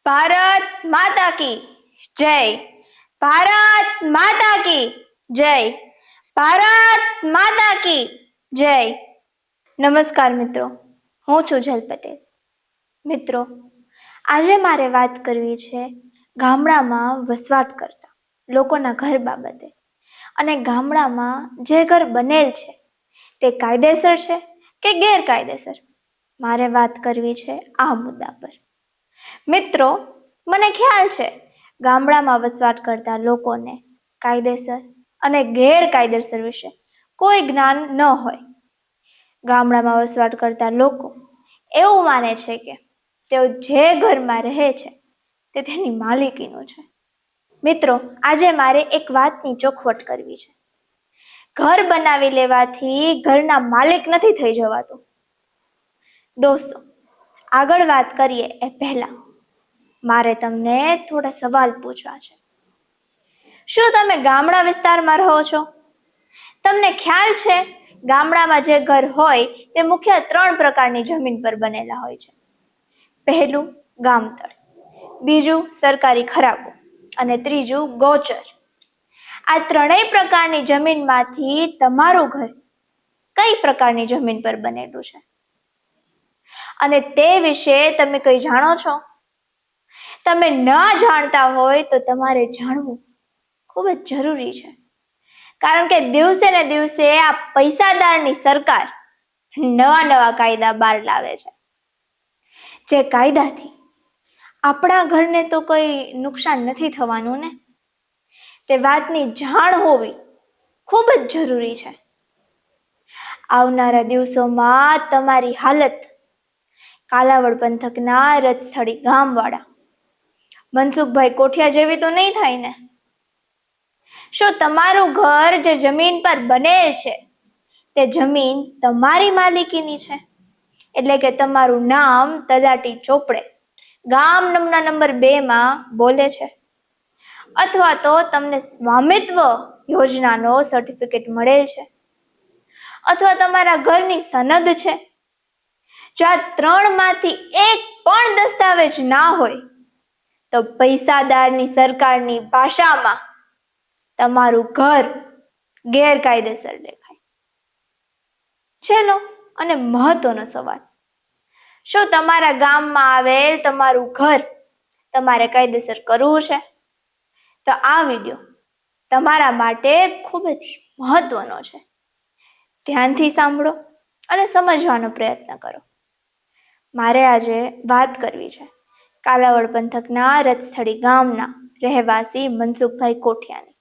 ભારત માતા કી જય. ભારત માતા કી જય. ભારત માતા કી જય. નમસ્કાર મિત્રો, હું છું જલ પટેલ. મિત્રો, આજે મારે વાત કરવી છે ગામડામાં વસવાટ કરતા લોકોના ઘર બાબતે. અને ગામડામાં જે ઘર બનેલ છે તે કાયદેસર છે કે ગેરકાયદેસર, મારે વાત કરવી છે આ મુદ્દા પર. મિત્રો, મને ખ્યાલ છે ગામડામાં વસવાટ કરતા લોકોને કાયદેસર અને ગેરકાયદેસર વિશે કોઈ જ્ઞાન ન હોય. ગામડામાં વસવાટ કરતા લોકો એવું માને છે કે તેઓ જે ઘરમાં રહે છે તે તેની માલિકીનું છે. મિત્રો, આજે મારે એક વાતની ચોખવટ કરવી છે. ઘર બનાવી લેવાથી ઘરના માલિક નથી થઈ જવાતું. દોસ્તો, આગળ વાત કરીએ એ પહેલા મારે તમને થોડા સવાલ પૂછવા છે. શું તમે ગામડા વિસ્તારમાં રહો છો? તમને ખ્યાલ છે ગામડામાં જે ઘર હોય તે મુખ્ય 3 પ્રકારની જમીન પર બનેલા હોય છે. પહેલું ગામતળ, બીજું સરકારી ખરાબો અને ત્રીજું ગોચર. આ 3 પ્રકારની જમીનમાંથી તમારું ઘર કઈ પ્રકારની જમીન પર બનેલું છે અને તે વિશે તમે કંઈ જાણો છો? તમે ન જાણતા હોય તો તમારે જાણવું ખૂબ જ જરૂરી છે. કારણ કે દિવસે ને દિવસે આ પૈસાદારની સરકાર નવા કાયદા બહાર લાવે છે, જે કાયદાથી આપણા ઘરને તો કોઈ નુકસાન નથી થવાનું ને. તે વાતની જાણ હોવી ખૂબ જ જરૂરી છે. આવનારા દિવસોમાં તમારી હાલત કાલાવડ પંથકના રજસ્થળી ગામવાળા મનસુખભાઈ કોઠિયા જેવી તો નહીં થાય ને? શું તમારું ઘર જે જમીન પર બનેલ છે તે જમીન તમારી માલિકીની છે? એટલે કે તમારું નામ તલાટી ચોપડે ગામ નંબર 2 માં બોલે છે, અથવા તો તમને સ્વામિત્વ યોજનાનો સર્ટિફિકેટ મળેલ છે, અથવા તમારા ઘરની સનદ છે. જો આ 3 માંથી એક પણ દસ્તાવેજ ના હોય તો પૈસાદારની સરકારની ભાષામાં તમારું ઘર ગેરકાયદેસર દેખાય. ચલો, અને મહત્વનો સવાલ, શું તમારા ગામમાં આવેલ તમારું ઘર તમારે કાયદેસર કરવું છે? તો આ વિડીયો તમારા માટે ખૂબ જ મહત્વનો છે. ધ્યાનથી સાંભળો અને સમજવાનો પ્રયત્ન કરો. મારે આજે વાત કરવી છે કાલાવડ પંથકના રજસ્થળી ગામના રહેવાસી મનસુખભાઈ કોઠિયાની.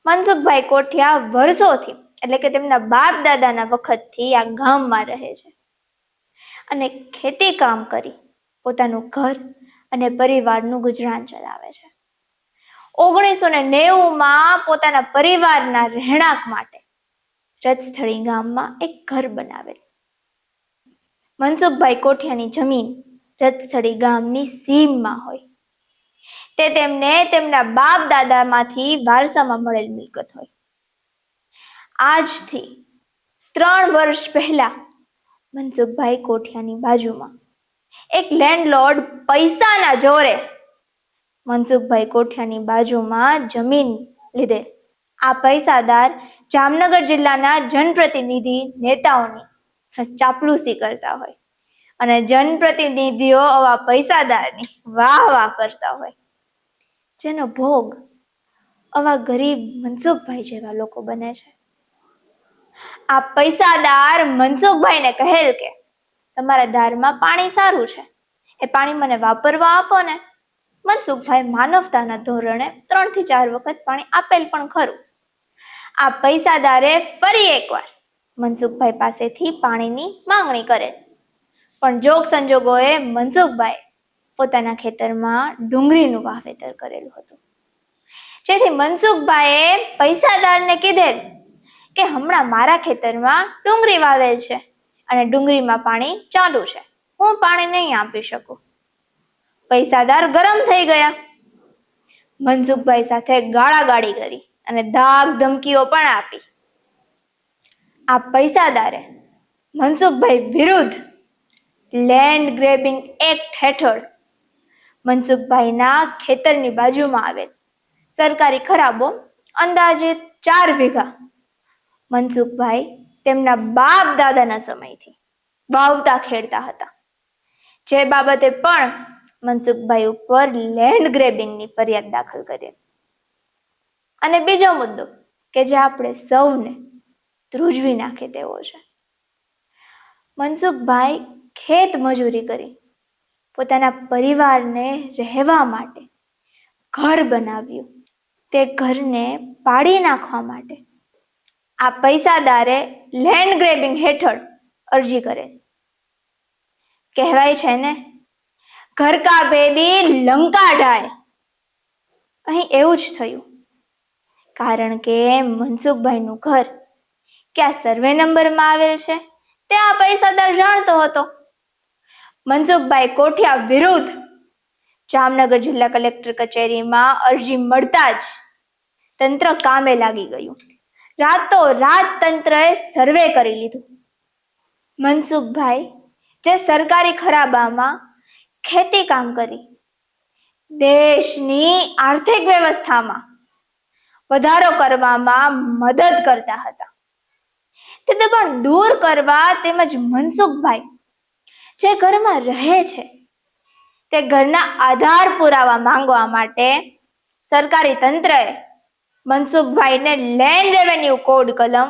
મનસુખભાઈ કોઠિયા વર્ષોથી, એટલે કે તેમના બાપ દાદાના વખતથી આ ગામમાં રહે છે અને ખેતી કામ કરી પોતાનું ઘર અને પરિવારનું ગુજરાન ચલાવે છે. 1990માં પોતાના પરિવારના રહેણાંક માટે રજસ્થળી ગામમાં એક ઘર બનાવેલ. મનસુખભાઈ કોઠિયાની જમીન રજસ્થળી ગામની સીમમાં હોય. તે તેમને તેમના બાપ દાદામાંથી વારસામાં મળેલ મિલકત હોય. આજથી 3 વર્ષ પહેલા મનસુખભાઈ કોઠિયાની બાજુમાં એક લેન્ડલોર્ડ પૈસાના જોરે મનસુખભાઈ કોઠિયાની બાજુમાં જમીન લીધે. આ પૈસાદાર જામનગર જિલ્લાના જનપ્રતિનિધિ નેતાઓની ચાપલુસી કરતા હોય અને જનપ્રતિનિધિઓ આવા પૈસાદારની વાહ કરતા હોય, જેનો ભોગ આવા ગરીબ મનસુખભાઈ જેવા લોકો બને છે. આ પૈસાદાર મનસુખભાઈને કહેલ કે તમારા દારમાં પાણી સારું છે, એ પાણી મને વાપરવા આપો ને. મનસુખભાઈ માનવતાના ધોરણે 3 થી 4 વખત પાણી આપેલ પણ ખરું. આ પૈસાદારે ફરી એકવાર મનસુખભાઈ પાસેથી પાણીની માંગણી કરે, પણ જોગ સંજોગોએ મનસુખભાઈ પોતાના ખેતરમાં ડુંગળીનું વાવેતર કરેલું હતું, જેથી મનસુખભાઈએ પૈસાદારને કીધેલ કે હમણાં મારા ખેતરમાં ડુંગળી વાવેલ છે અને ડુંગળીમાં પાણી ચાલુ છે, હું પાણી નહીં આપી શકું. પૈસાદાર ગરમ થઈ ગયા, મનસુખભાઈ સાથે ગાળાગાળી કરી અને ધાક ધમકીઓ પણ આપી. આ પૈસાદારે મનસુખભાઈ વિરુદ્ધ લેન્ડ ગ્રેબિંગ એક્ટ હેઠળ મનસુખભાઈના ખેતરની બાજુમાં આવેલ સરકારી ખરાબો અંદાજે 4 વીઘા મનસુખભાઈ તેમના બાપ દાદાના સમયથી વાવતા ખેડતા હતા, જે બાબતે પણ મનસુખભાઈ ઉપર લેન્ડ ગ્રેબિંગની ફરિયાદ દાખલ કરી. અને બીજો મુદ્દો કે જે આપણે સૌને ધ્રુજવી નાખે તેવો છે. મનસુખભાઈ ખેત મજૂરી કરી પોતાના પરિવારને રહેવા માટે ઘર બનાવ્યું. તે ઘરને પાડી નાખવા માટે આ પૈસાદારે લેન્ડ ગ્રેબિંગ હેઠળ અરજી કરે. કહેવાય છે ને, ઘર કા ભેદી લંકા ઢાય. અહીં એવું જ થયું, કારણ કે મનસુખભાઈનું ઘર ક્યાં સર્વે નંબરમાં આવેલ છે તે આ પૈસાદાર જાણતો હતો. મનસુખભાઈ કોઠિયા વિરુદ્ધ જામનગર જિલ્લા કલેક્ટર કચેરીમાં અરજી મળતા જ તંત્ર કામે લાગી ગયું. રાતોરાત તંત્રએ સર્વે કરી લીધું. મનસુખભાઈ જે સરકારી ખરાબામાં ખેતી કામ કરી દેશની આર્થિક વ્યવસ્થામાં વધારો કરવામાં મદદ કરતા હતા, તે દબાણ દૂર કરવા તેમજ મનસુખભાઈ જે ઘરમાં રહે છે તે ઘરના આધાર પુરાવા માંગવા માટે સરકારી તંત્રએ મનસુખભાઈને લેન્ડ રેવન્યુ કોડ કલમ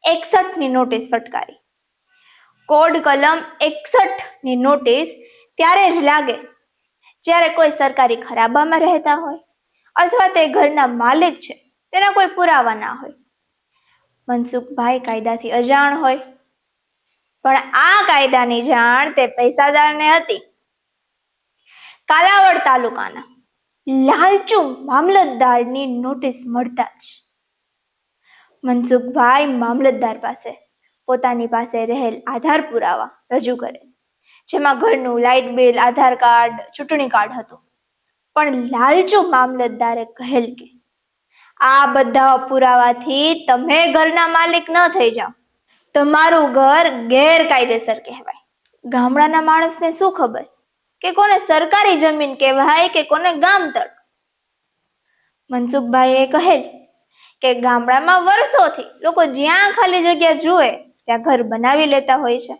61 ની નોટિસ ફટકારી. કોડ કલમ 61 ની નોટિસ ત્યારે જ લાગે જ્યારે કોઈ સરકારી ખરાબામાં રહેતા હોય અથવા તે ઘરના માલિક છે તેના કોઈ પુરાવા ના હોય. મનસુખભાઈ કાયદાથી અજાણ હોય, પણ આ કાયદાની જાણ તે પૈસાદારને હતી. કાલાવડ તાલુકાના લાલચુ મામલતદારની નોટિસ મળતા જ મનસુખભાઈ મામલતદાર પાસે પોતાની પાસે રહેલ આધાર પુરાવા રજૂ કરે, જેમાં ઘરનું લાઇટ બિલ, આધાર કાર્ડ, ચૂંટણી કાર્ડ હતું. પણ લાલચુ મામલતદારે કહેલ કે આ બધા પુરાવાથી તમે ઘરના માલિક ન થઈ જાઓ, તમારું ઘર ગેરકાયદેસર કહેવાય. ગામડાના માણસને શું ખબર કે કોને સરકારી જમીન કહેવાય કે કોને ગામતળ. મનસુખભાઈએ કહેલ કે ગામડામાં વર્ષોથી લોકો જ્યાં ખાલી જગ્યા જુએ ત્યાં ઘર બનાવી લેતા હોય છે,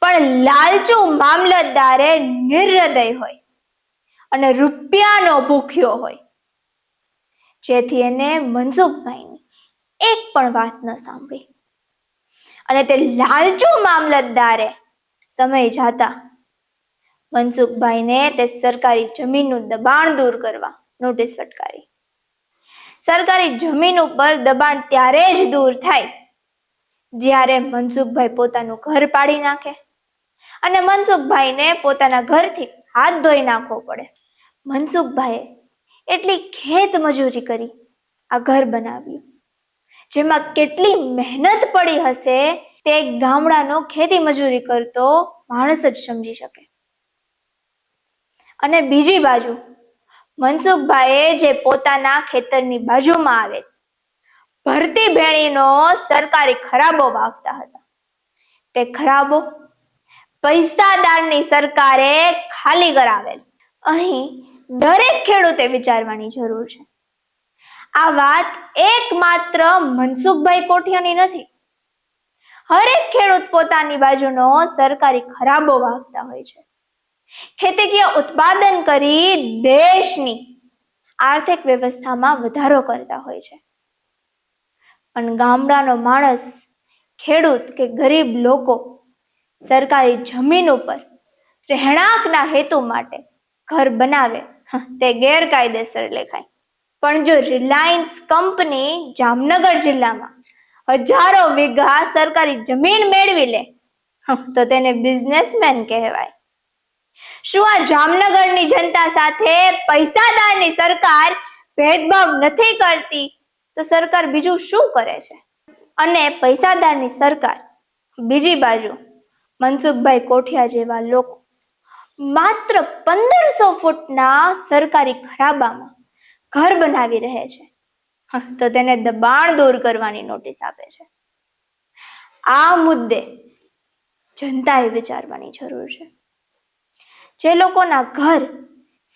પણ લાલચુ મામલતદારે નિર્હૃદય હોય અને રૂપિયાનો ભૂખ્યો હોય, જેથી એને મનસુખભાઈની એક પણ વાત ન સાંભળી. અને તે લાલચુ મામલતદારે સમય જાતા મનસુખભાઈને તે સરકારી જમીનનું દબાણ દૂર કરવા નોટિસ ફટકારી. સરકારી જમીન ઉપર દબાણ ત્યારે જ દૂર થાય જ્યારે મનસુખભાઈ પોતાનું ઘર પાડી નાખે અને મનસુખભાઈને પોતાના ઘરથી હાથ ધોઈ નાખવો પડે. મનસુખભાઈએ એટલી ખેત મજૂરી કરી આ ઘર બનાવ્યું, જેમાં કેટલી મહેનત પડી હશે તે ગામડાનો ખેતી મજૂરી કરતો માણસ જ સમજી શકે. અને બીજી બાજુ મનસુખભાઈએ જે પોતાના ખેતરની બાજુમાં આવેલ ભરતી ભેણીનો સરકારી ખરાબો વાવતા હતા, તે ખરાબો પૈસાદારની સરકારે ખાલી કરાવેલ. અહીં દરેક ખેડૂતે વિચારવાની જરૂર છે. આ વાત એકમાત્ર મનસુખભાઈ કોઠિયાની નથી. હરેક ખેડૂત પોતાની બાજુનો સરકારી ખરાબો વાવતા હોય છે. ખેતીકીય ઉત્પાદન કરી દેશની આર્થિક વ્યવસ્થામાં વધારો કરતા હોય છે. પણ ગામડાનો માણસ, ખેડૂત કે ગરીબ લોકો સરકારી જમીન ઉપર રહેણાંકના હેતુ માટે ઘર બનાવે તે ગેરકાયદેસર લેખાય. પણ જો રિલાયન્સ કંપની જામનગર જિલ્લામાં હજારો વીઘા સરકારી જમીન મેળવી લે તો તેને બિઝનેસમેન કહેવાય. શું આ જામનગરની જનતા સાથે પૈસાદારની સરકાર ભેદભાવ નથી કરતી તો સરકાર બીજું શું કરે છે? અને પૈસાદારની સરકાર બીજી બાજુ મનસુખભાઈ કોઠિયા જેવા લોકો માત્ર 1500 ફૂટના સરકારી ખરાબામાં ઘર બનાવી રહે છે તો તેને દબાણ દૂર કરવાની નોટિસ આપે છે. આ મુદ્દે જનતાએ વિચારવાની જરૂર છે. જે લોકોના ઘર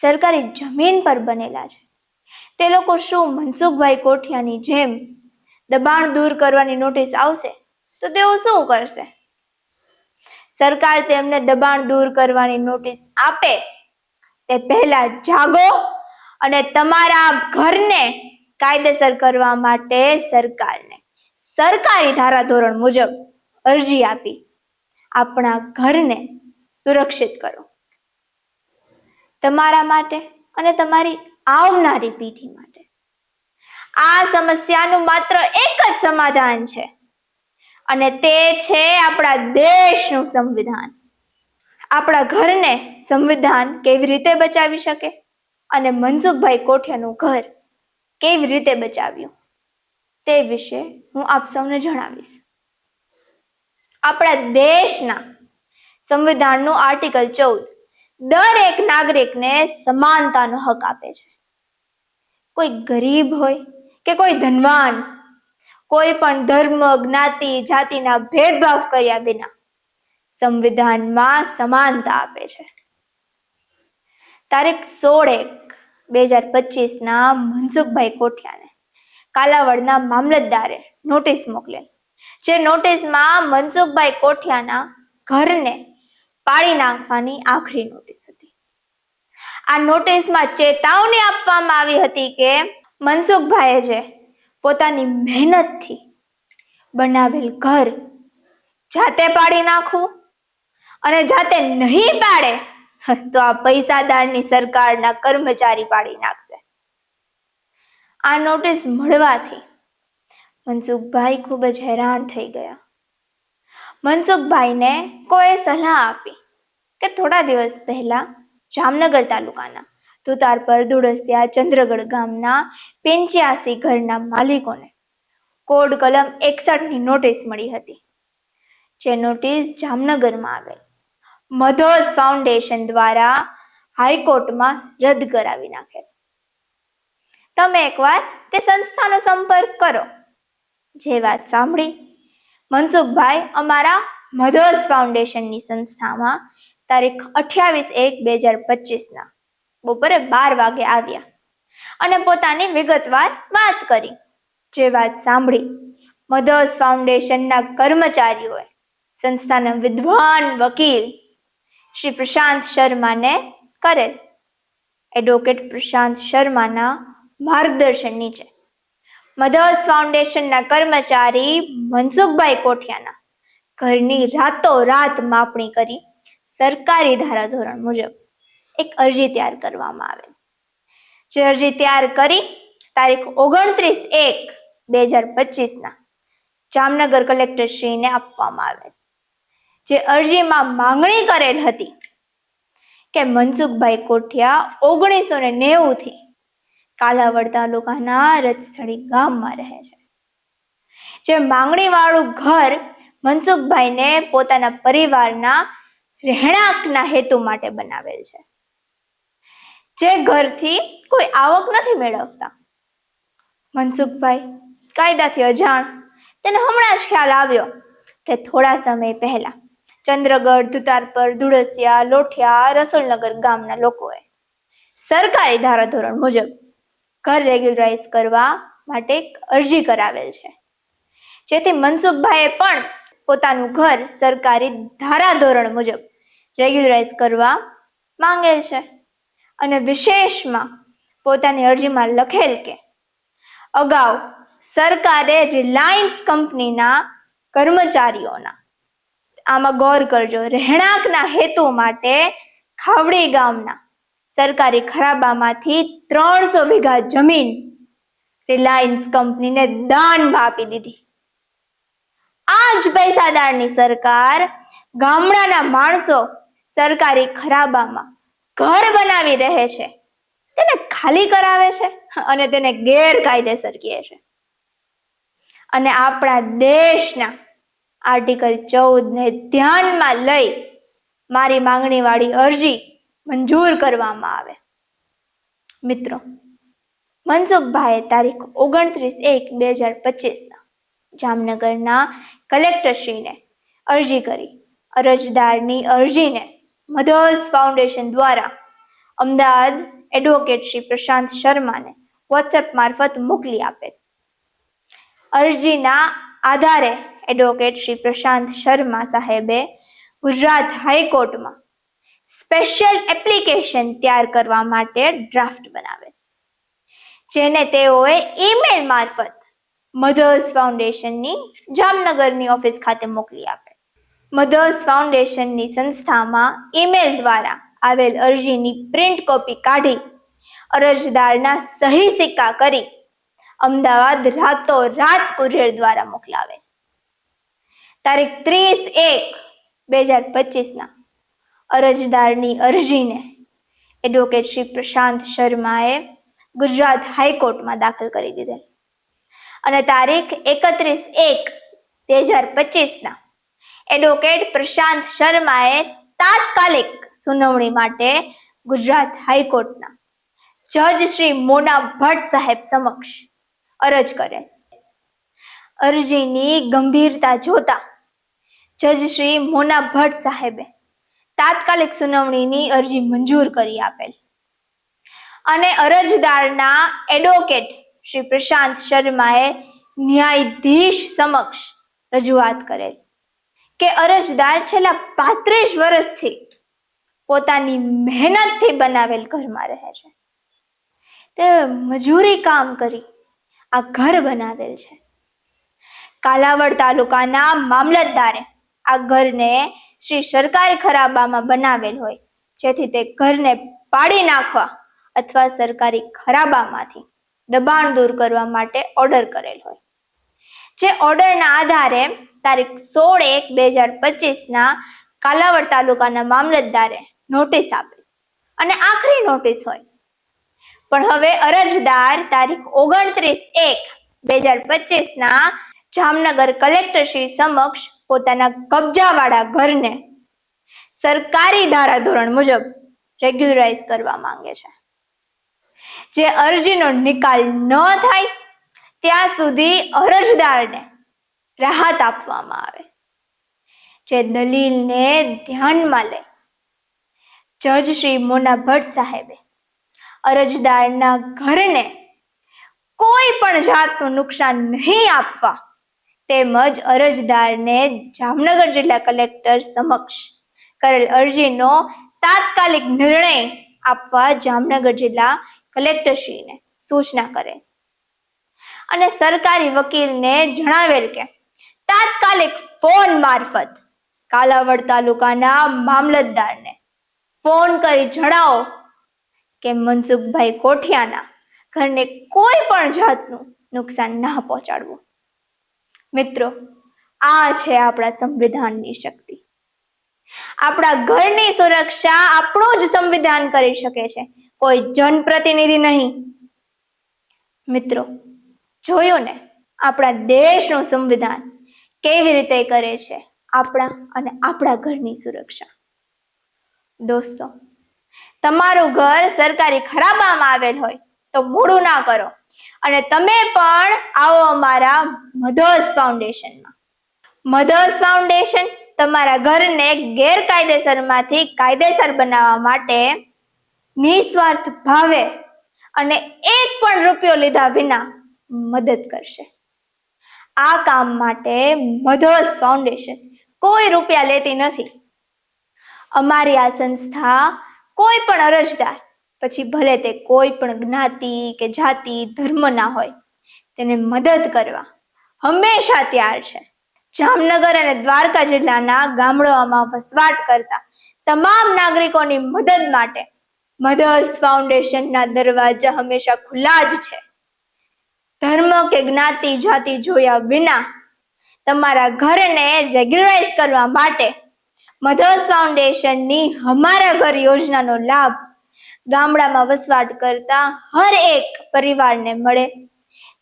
સરકારી જમીન પર બનેલા છે તે લોકો શું મનસુખભાઈ કોઠિયાની જેમ દબાણ દૂર કરવાની નોટિસ આવશે તો તેઓ શું કરશે? સરકાર તેમને દબાણ દૂર કરવાની નોટિસ આપે તે પહેલા જાગો અને તમારા ઘરને કાયદેસર કરવા માટે સરકારને સરકારી ધારાધોરણ મુજબ અરજી આપી આપણા ઘરને સુરક્ષિત કરો. તમારા માટે અને તમારી આવનારી પેઢી માટે આ સમસ્યાનું માત્ર એક જ સમાધાન છે અને તે છે આપણા દેશનું સંવિધાન. આપણા ઘરને સંવિધાન કેવી રીતે બચાવી શકે અને મનસુખભાઈ કોઠિયાનું ઘર કેવી રીતે બચાવ્યું તે વિશે હું આપ સૌને જણાવીશ. આપણા દેશના સંવિધાનનું આર્ટિકલ 14 દરેક નાગરિકને સમાનતાનો હક આપે છે. કોઈ ગરીબ હોય કે કોઈ ધનવાન, કોઈ પણ ધર્મ, જ્ઞાતિ, જાતિના ભેદભાવ કર્યા વિના સંવિધાનમાં સમાનતા આપે છે. તારીખ 16/1/2025 મનસુખભાઈ કોઠિયાને કાલાવડના મામલતદારે નોટિસ મોકલેલ. જે નોટિસમાં મનસુખભાઈ કોઠિયાના ઘરને પાડી નાખવાની આખરી નોટિસ હતી. આ નોટિસમાં ચેતવણી આપવામાં આવી હતી કે મનસુખભાઈએ જે પોતાની મહેનતથી બનાવેલ ઘર જાતે પાડી નાખવું અને જાતે નહીં પાડે તો આ પૈસાદારની સરકારના કર્મચારી પાડી નાખશે. આ નોટિસ મળવાથી મનસુખભાઈ ખૂબ જ હેરાન થઈ ગયા. મનસુખભાઈને કોઈ સલાહ આપી કે થોડા દિવસ પહેલા જામનગર તાલુકાના ધુતારપર ધુળસિયા ચંદ્રગઢ ગામના 85 ઘરના માલિકોને કોડ કલમ 61ની નોટિસ મળી હતી. જે નોટિસ જામનગરમાં આવેલ મધોસ ફાઉન્ડેશન દ્વારા હાઈકોર્ટમાં રદ કરાવી નાખેલ. તમે એકવાર તે સંસ્થાનો સંપર્ક કરો. જે વાત સાંભળી મનસુખભાઈ અમારા મધોસ ફાઉન્ડેશનની સંસ્થામાં તારીખ 28/1/2025 બપોરે 12 વાગે આવ્યા અને પોતાની વિગતવાર વાત કરી. જે વાત સાંભળી મધોસ ફાઉન્ડેશનના કર્મચારીઓએ સંસ્થાના વિદ્વાન વકીલ શ્રી પ્રશાંત શર્માને કરેલ. એડવોકેટ પ્રશાંત શર્માના માર્ગદર્શન નીચે મધોસ ફાઉન્ડેશનના કર્મચારી મનસુખભાઈ કોઠિયાના ઘરની રાતોરાત માપણી કરી સરકારી ધારાધોરણ મુજબ એક અરજી તૈયાર કરવામાં આવેલ. જે અરજી તૈયાર કરી તારીખ 29/1/2025 જામનગર કલેક્ટરશ્રીને આપવામાં આવેલ. જે અરજીમાં માંગણી કરેલ હતી કે મનસુખભાઈ કોઠિયા 1990 થી કાલાવડ તાલુકાના રજસ્થળી ગામમાં રહે છે. જે માંગણી વાળું ઘર મનસુખભાઈને પોતાના પરિવારના રહેણાંકના હેતુ માટે બનાવેલ છે. જે ઘરથી કોઈ આવક નથી મેળવતા. મનસુખભાઈ કાયદાથી અજાણ. તેને હમણાં જ ખ્યાલ આવ્યો કે થોડા સમય પહેલા ચંદ્રગઢ, ધુતારપર, ધુળસિયા, લોઠિયા, રસુલનગર ગામના લોકોએ સરકારી ધારાધોરણ મુજબ ઘર રેગ્યુલરાઇઝ કરવા માટે અરજી કરાવેલ છે. જેથી મનસુખભાઈએ પણ પોતાનું ઘર સરકારી ધારાધોરણ મુજબ રેગ્યુલરાઇઝ કરવા માંગેલ છે. અને વિશેષમાં પોતાની અરજીમાં લખેલ કે અગાઉ સરકારે રિલાયન્સ કંપનીના કર્મચારીઓના, આમાં ગૌર કરજો, રહેણાંકના હેતુ માટે ખાવડી ગામના સરકારી ખરાબામાંથી 300 વીઘા જમીન રિલાયન્સ કંપનીને દાનમાં આપી દીધી. આ જ પૈસાદારની સરકાર ગામડાના માણસો સરકારી ખરાબામાં ઘર બનાવી રહે છે તેને ખાલી કરાવે છે અને તેને ગેરકાયદેસર કહે છે. અને આપણા દેશના આર્ટિકલ 14ને ધ્યાનમાં લઈ મારી માંગણી વાળી અરજી મંજૂર કરવામાં આવે. મિત્રો, મનસુખભાઈએ તારીખ 29/1/2025 જામનગરના કલેક્ટરશ્રીને અરજી કરી. અરજદારની અરજીને મધર્સ ફાઉન્ડેશન દ્વારા અમદાવાદ એડવોકેટ શ્રી પ્રશાંત શર્માને વોટ્સએપ મારફત મોકલી આપેલ. અરજીના આધારે એડવોકેટ શ્રી પ્રશાંત શર્મા સાહેબે ગુજરાત હાઈકોર્ટમાં સ્પેશિયલ એપ્લિકેશન તૈયાર કરવા માટે ડ્રાફ્ટ બનાવેલ, જેને તેઓએ ઈમેલ મારફત મધર્સ ફાઉન્ડેશનની જામનગરની ઓફિસ ખાતે મોકલી આપેલ. મધર્સ ફાઉન્ડેશનની સંસ્થામાં ઈમેલ દ્વારા આવેલ અરજીની પ્રિન્ટ કોપી કાઢી અરજદારના સહી સિક્કા કરી અમદાવાદ રાતોરાત કુરિયર દ્વારા મોકલાવેલ. તારીખ 30/1/2025 અરજદારની અરજીને એડવોકેટ શ્રી પ્રશાંત શર્માએ ગુજરાત હાઈકોર્ટમાં દાખલ કરી દીધેલ અને તારીખ 31/1/2025 એડવોકેટ પ્રશાંત શર્માએ તાત્કાલિક સુનાવણી માટે ગુજરાત હાઈકોર્ટના જજ શ્રી મોના ભટ્ટ સાહેબ સમક્ષ અરજ કરેલ. અરજીની ગંભીરતા જોતા જજ શ્રી મોના ભટ્ટ સાહેબે તાત્કાલિક સુનાવણીની અરજી મંજૂર કરી આપેલ અને અરજદારના એડવોકેટ શ્રી પ્રશાંત શર્માએ ન્યાયાધીશ સમક્ષ રજૂઆત કરેલ કે અરજદાર છેલ્લા 35 વર્ષથી પોતાની મહેનતથી બનાવેલ ઘરમાં રહે છે. તે મજૂરી કામ કરી આ ઘર બનાવેલ છે. કાલાવડ તાલુકાના મામલતદારે આ ઘરને શ્રી સરકારી ખરાબામાં બનાવેલ હોય, જેથી તે ઘરને પાડી નાખવા અથવા સરકારી ખરાબામાંથી દબાણ દૂર કરવા માટે ઓર્ડર કરેલ હોય, જે ઓર્ડરના આધારે તારીખ 16/1/2025 કાલાવડ તાલુકાના મામલતદારે નોટિસ આપી અને આખરી નોટિસ હોય. પણ હવે અરજદાર તારીખ 29/1/2025 જામનગર કલેક્ટરશ્રી સમક્ષ પોતાના કબજાવાળા ઘરને સરકારી ધારાધોરણ મુજબ રેગ્યુલરાઇઝ કરવા માંગે છે. જે અરજીનો નિકાલ ન થાય ત્યાં સુધી અરજદારને રાહત આપવામાં આવે. જે દલીલને ધ્યાનમાં લઈ જજ શ્રી મોના ભટ્ટ સાહેબે અરજદારના ઘરને કોઈ પણ જાતનું નુકસાન નહીં આપવા તેમજ અરજદારને જામનગર જિલ્લા કલેક્ટર સમક્ષ કરેલ અરજીનો તાત્કાલિક નિર્ણય આપવા જામનગર જિલ્લા કલેક્ટરશ્રીને સૂચના કરે અને સરકારી વકીલને જણાવેલ કે તાત્કાલિક ફોન મારફત કાલાવડ તાલુકાના મામલતદારને ફોન કરી જણાવો કે મનસુખભાઈ કોઠિયાના ઘરને કોઈ પણ જાતનું નુકસાન ના પહોંચાડવું. મિત્રો, આ છે આપણા સંવિધાનની શક્તિ. આપણા ઘરની સુરક્ષા આપણું જ સંવિધાન કરી શકે છે, કોઈ જનપ્રતિનિધિ નહીં. મિત્રો, જોયું ને આપણા દેશનું સંવિધાન કેવી રીતે કરે છે આપણા અને આપણા ઘરની સુરક્ષા. દોસ્તો, તમારું ઘર સરકારી ખરાબામાં આવેલ હોય તો મોડું ના કરો અને તમે પણ આવો અમારા મધર્સ ફાઉન્ડેશનમાં. મધર્સ ફાઉન્ડેશન તમારા ઘરને ગેરકાયદેસરમાંથી કાયદેસર બનાવવા માટે નિસ્વાર્થ ભાવે અને એક પણ રૂપિયો લીધા વિના મદદ કરશે. આ કામ માટે મધર્સ ફાઉન્ડેશન કોઈ રૂપિયા લેતી નથી. અમારી આ સંસ્થા કોઈ પણ અરજદાર, પછી ભલે તે કોઈ પણ જ્ઞાતિ કે જાતિ ધર્મના હોય, તેને મદદ કરવા હંમેશા તૈયાર છે. જામનગર અને દ્વારકા જિલ્લાના ગામડાઓમાં વસવાટ કરતા તમામ નાગરિકોની મદદ માટે મધર્સ ફાઉન્ડેશનના દરવાજા હંમેશા ખુલ્લા જ છે. ધર્મ કે જ્ઞાતિ જાતિ જોયા વિના તમારા ઘરને રેગ્યુલરાઇઝ કરવા માટે મધર્સ ફાઉન્ડેશનની હમારા ઘર યોજનાનો લાભ ગામડામાં વસવાટ કરતા હર એક પરિવારને મળે,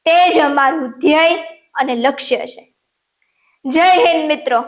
તે જ અમારું ધ્યેય અને લક્ષ્ય છે. જય હિન્દ મિત્રો.